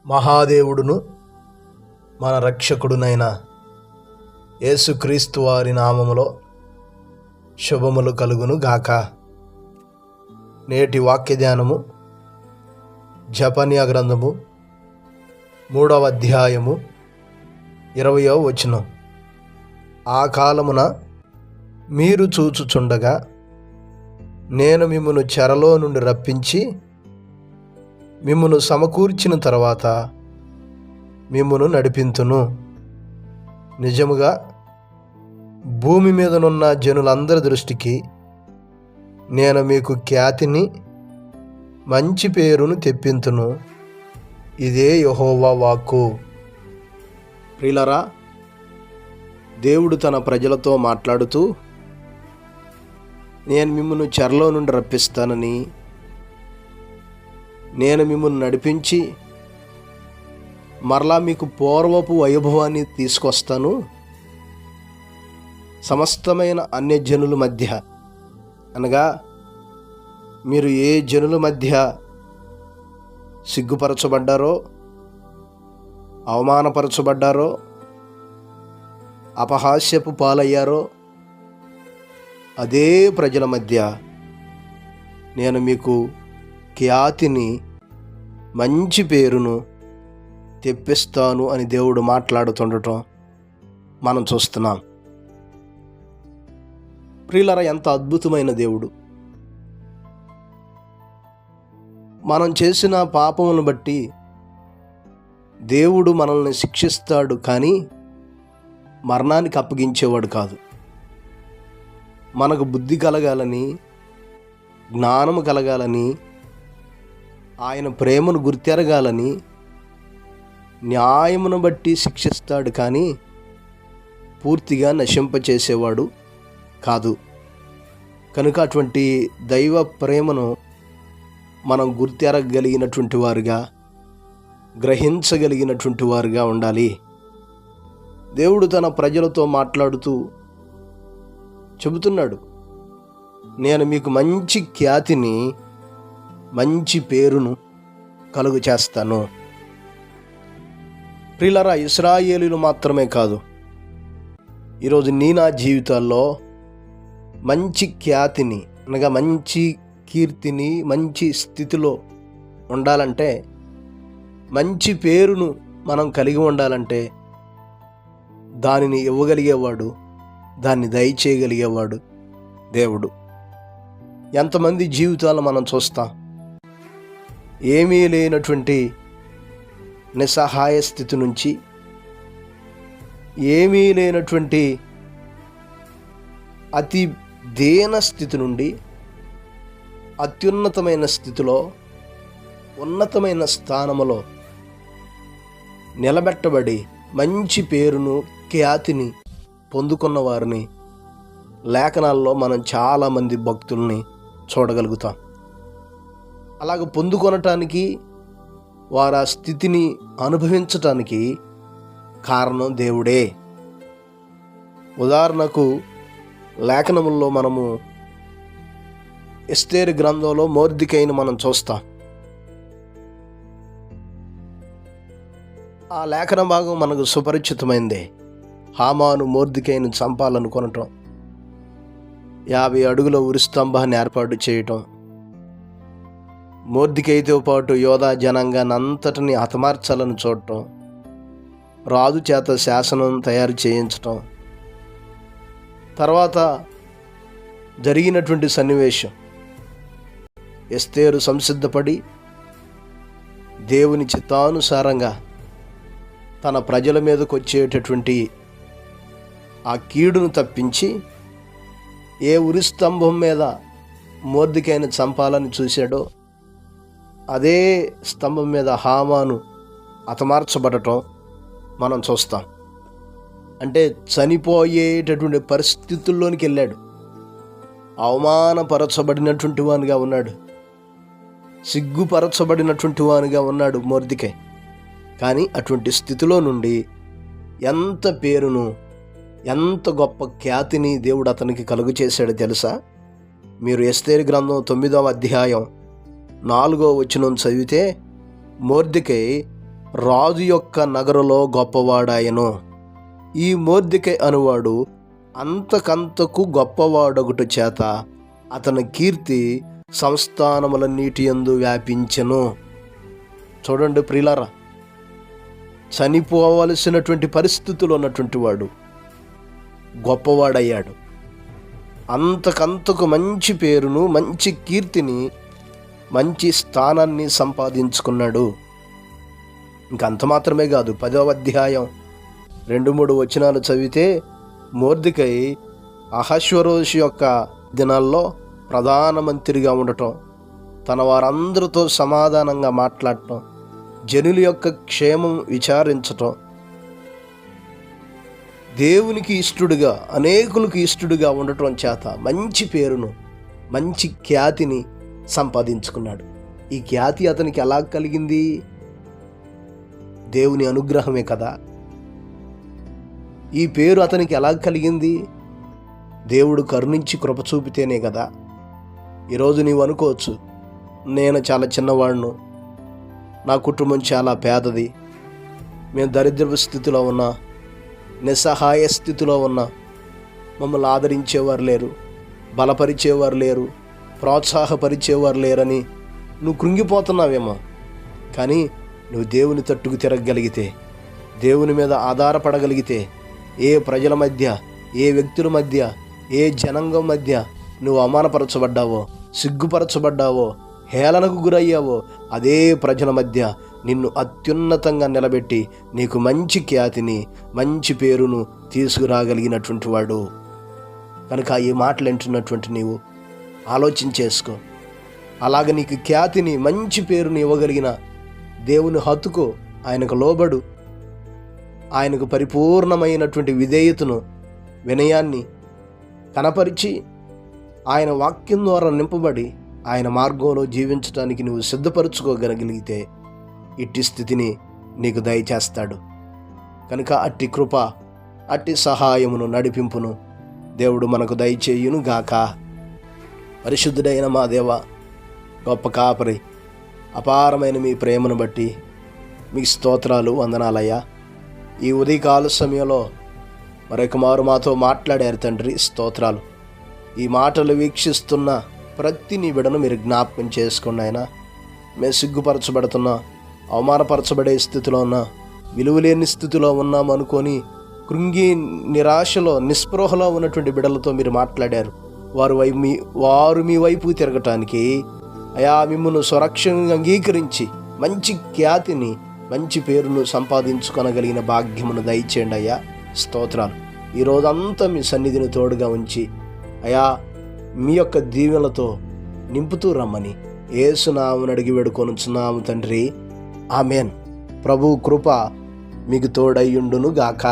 మహాదేవుడును మన రక్షకుడునైన యేసుక్రీస్తు వారి నామములో శుభములు కలుగును గాక. నేటి వాక్య ధ్యానము జెఫన్యా గ్రంథము 3వ అధ్యాయము 20వ వచనం. ఆ కాలమున మీరు చూచుచుండగా నేను మిమ్మును చెరలో నుండి రప్పించి మిమ్మును సమకూర్చిన తర్వాత మిమ్మును నడిపింతును. నిజముగా భూమి మీదనున్న జనులందరి దృష్టికి నేను మీకు ఖ్యాతిని మంచి పేరును తెప్పింతును. ఇదే యెహోవా వాక్కు. ప్రియులారా, దేవుడు తన ప్రజలతో మాట్లాడుతూ నేను మిమ్మును చెరలో నుండి రప్పిస్తానని, నేను మిమ్మల్ని నడిపించి మరలా మీకు పూర్వపు వైభవాన్ని తీసుకొస్తాను. సమస్తమైన అన్యజనుల మధ్య, అనగా మీరు ఏ జనుల మధ్య సిగ్గుపరచబడ్డారో, అవమానపరచబడ్డారో, అపహాస్యపు పాలయ్యారో అదే ప్రజల మధ్య నేను మీకు ఖ్యాతిని మంచి పేరును తెప్పిస్తాను అని దేవుడు మాట్లాడుతుండటం మనం చూస్తున్నాం. ప్రియులారా, ఎంత అద్భుతమైన దేవుడు! మనం చేసిన పాపమును బట్టి దేవుడు మనల్ని శిక్షిస్తాడు, కానీ మరణానికి అప్పగించేవాడు కాదు. మనకు బుద్ధి కలగాలని, జ్ఞానము కలగాలని, ఆయన ప్రేమను గుర్తెరగాలని న్యాయమును బట్టి శిక్షిస్తాడు, కానీ పూర్తిగా నశింపచేసేవాడు కాదు. కనుక అటువంటి దైవ ప్రేమను మనం గుర్తెరగలిగినటువంటి వారుగా, గ్రహించగలిగినటువంటి వారుగా ఉండాలి. దేవుడు తన ప్రజలతో మాట్లాడుతూ చెబుతున్నాడు, నేను మీకు మంచి ఖ్యాతిని, మంచి పేరును కలుగు చేస్తాను. ప్రియులారా, ఇశ్రాయేలీలు మాత్రమే కాదు, ఈరోజు నా జీవితాల్లో మంచి ఖ్యాతిని, అనగా మంచి కీర్తిని, మంచి స్థితిలో ఉండాలంటే, మంచి పేరును మనం కలిగి ఉండాలంటే దానిని ఇవ్వగలిగేవాడు, దాన్ని దయచేయగలిగేవాడు దేవుడు. ఎంతమంది జీవితాలు మనం చూస్తాం, ఏమీ లేనటువంటి నిస్సహాయ స్థితి నుంచి, ఏమీ లేనటువంటి అతి దీన స్థితి నుండి అత్యున్నతమైన స్థితిలో, ఉన్నతమైన స్థానములో నిలబెట్టబడి మంచి పేరును, ఖ్యాతిని పొందుకున్న వారిని లేఖనాల్లో మనం చాలామంది భక్తుల్ని చూడగలుగుతాం. అలాగ పొందుకొనటానికి, వారు ఆ స్థితిని అనుభవించటానికి కారణం దేవుడే. ఉదాహరణకు లేఖనముల్లో మనము ఎస్తేరు గ్రంథంలో మొర్దెకైని మనం చూస్తాం. ఆ లేఖన భాగం మనకు సుపరిచితమైందే. హామాను మొర్దెకైని చంపాలనుకొనటం, 50 అడుగుల ఉరిస్తంభాన్ని ఏర్పాటు చేయటం, మొర్దెకైతో పాటు యోధా జనాంగాన్ని అంతటిని హతమార్చాలని చూడటం, రాజు చేత శాసనం తయారు చేయించటం, తర్వాత జరిగినటువంటి సన్నివేశం, ఎస్తేరు సంసిద్ధపడి దేవుని చిత్తానుసారంగా తన ప్రజల మీదకు వచ్చేటటువంటి ఆ కీడును తప్పించి, ఏ ఉరిస్తంభం మీద మొర్దెకైని చంపాలని చూశాడో అదే స్తంభం మీద హామాను హతమార్చబడటం మనం చూస్తాం. అంటే చనిపోయేటటువంటి పరిస్థితుల్లోనికి వెళ్ళాడు. అవమానపరచబడినటువంటి వానిగా ఉన్నాడు, సిగ్గుపరచబడినటువంటి వానిగా ఉన్నాడు మొర్దెకై. కానీ అటువంటి స్థితిలో నుండి ఎంత పేరును, ఎంత గొప్ప ఖ్యాతిని దేవుడు అతనికి కలుగు చేశాడో తెలుసా? మీరు ఎస్తేరు గ్రంథం 9వ అధ్యాయం 4వ వచనం చదివితే మొర్దెకై రాజు యొక్క నగరులో గొప్పవాడాయను. ఈ మొర్దెకై అనువాడు అంతకంతకు గొప్పవాడొకట చేత అతని కీర్తి సంస్థానములన్నిటి యందు వ్యాపించెను. చూడండి ప్రియులారా, చనిపోవలసినటువంటి పరిస్థితుల్లో ఉన్నటువంటి వాడు గొప్పవాడయ్యాడు. అంతకంతకు మంచి పేరును, మంచి కీర్తిని, మంచి స్థానాన్ని సంపాదించుకున్నాడు. ఇంకంత మాత్రమే కాదు, 10వ అధ్యాయం 2-3 వచనాలు చదివితే మొర్దెకై అహష్వేరోషు యొక్క దినాల్లో ప్రధానమంత్రిగా ఉండటం, తన వారందరితో సమాధానంగా మాట్లాడటం, జనుల యొక్క క్షేమం విచారించటం, దేవునికి ఇష్టడుగా, అనేకులకు ఇష్టడుగా ఉండటం చేత మంచి పేరును, మంచి ఖ్యాతిని సంపాదించుకున్నాడు. ఈ ఖ్యాతి అతనికి ఎలా కలిగింది? దేవుని అనుగ్రహమే కదా. ఈ పేరు అతనికి ఎలా కలిగింది? దేవుడు కరుణించి కృప చూపితేనే కదా. ఈరోజు నీవు అనుకోవచ్చు, నేను చాలా చిన్నవాడును, నా కుటుంబం చాలా పేదది, మేము దరిద్రపు స్థితిలో ఉన్నా, నిస్సహాయ స్థితిలో ఉన్నా, మమ్మల్ని ఆదరించేవారు లేరు, బలపరిచేవారు లేరు, ప్రోత్సాహపరిచేవారు లేరని నువ్వు కృంగిపోతున్నావేమో. కానీ నువ్వు దేవుని తట్టుకు తిరగగలిగితే, దేవుని మీద ఆధారపడగలిగితే, ఏ ప్రజల మధ్య, ఏ వ్యక్తుల మధ్య, ఏ జనాంగం మధ్య నువ్వు అవమానపరచబడ్డావో, సిగ్గుపరచబడ్డావో, హేళనకు గురయ్యావో, అదే ప్రజల మధ్య నిన్ను అత్యున్నతంగా నిలబెట్టి నీకు మంచి ఖ్యాతిని, మంచి పేరును తీసుకురాగలిగినటువంటి వాడు. కనుక ఈ మాటలు వింటున్నటువంటి నీవు ఆలోచించేసుకో. అలాగ నీకు ఖ్యాతిని, మంచి పేరుని ఇవ్వగలిగిన దేవుని హత్తుకో, ఆయనకు లోబడు, ఆయనకు పరిపూర్ణమైనటువంటి విధేయతను, వినయాన్ని కనపరిచి ఆయన వాక్యం ద్వారా నింపబడి ఆయన మార్గంలో జీవించడానికి నువ్వు సిద్ధపరచుకోగలిగితే ఇట్టి స్థితిని నీకు దయచేస్తాడు. కనుక అట్టి కృప, అట్టి సహాయమును, నడిపింపును దేవుడు మనకు దయచేయును గాక. పరిశుద్ధుడైన మా దేవ, గొప్ప కాపరి, అపారమైన మీ ప్రేమను బట్టి మీకు స్తోత్రాలు, వందనాలయ్యా. ఈ ఉదయకాల సమయంలో మరొక మారు మాతో మాట్లాడారు తండ్రి, స్తోత్రాలు. ఈ మాటలు వీక్షిస్తున్న ప్రతి నీ బిడ్డను మీరు జ్ఞాపకం చేసుకోండి ఆయన. మేము సిగ్గుపరచబడుతున్నా, అవమానపరచబడే స్థితిలో ఉన్నా, విలువలేని స్థితిలో ఉన్నాం అనుకొని కృంగి నిరాశలో, నిస్పృహలో ఉన్నటువంటి బిడ్డలతో మీరు మాట్లాడారు. వారు మీ వైపు తిరగటానికి అయా మిమ్మల్ని స్వరక్షణగా అంగీకరించి మంచి ఖ్యాతిని, మంచి పేరును సంపాదించుకొనగలిగిన భాగ్యమును దయచేయండి అయ్యా. స్తోత్రాలు. ఈరోజంతా మీ సన్నిధిని తోడుగా ఉంచి అయా మీ యొక్క దీవెనలతో నింపుతూ రమ్మని యేసు నామమున అడిగి వేడుకొనుచున్నాము తండ్రి, ఆమెన్. ప్రభు కృప మీకు తోడయ్యుండును గాక.